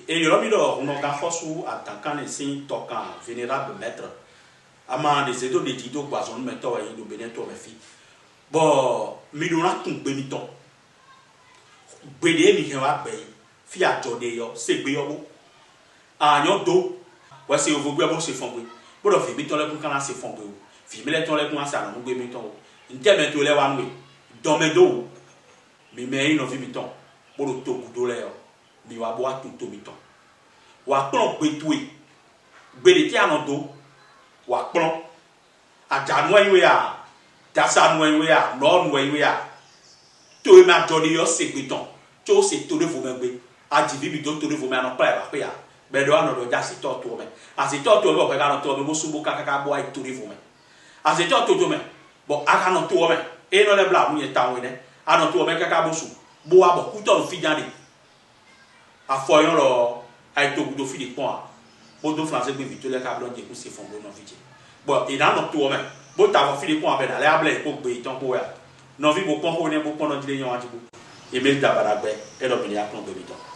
et il y a mis on a force attaquant et signe toquant vénérable maître ama des édos de tido poison metto et do beneto mes filles bon milona tun beniton bede mi hewa be fi ajode yo segbe yo anyo do wa se ovogbe abo se fonbe bo do fi mi ton le kun kana se fonbe o fi mi le ton le kun asa no gbe mi ton o nte me to le wa nwe don me do mi me ino fi mi ton bo do to gudo le yo mi wa bo atu mi ton wa plon gbe tuwe gbe de ti anon do wa plon ajanu enwe ya dasa nu enwe ya no nu enwe ya to me ajode yo segbe ton to se to de vo megbe ajivi bi to de vo me anon pa ya pe ya be do anon do jasi to to me asi to to bo pe ka no to me bo subo kaka bo ai to de vo me asi to to me bo aka no to me e no le bla mu ye ta we ne anon to me kaka bo su bo wa bo ku to no fi jade afoyon lo ai to gudo fi de pon a bo do français be vite le ka blon je ku se fon bo no fi je bo e na no to me bo ta fo fi de pon a be na le able ko gbe ton ko ya no vi bo pon ko ne bo pon no jile yan ati bo e me da bara gbe e do bi ya pon be mi ton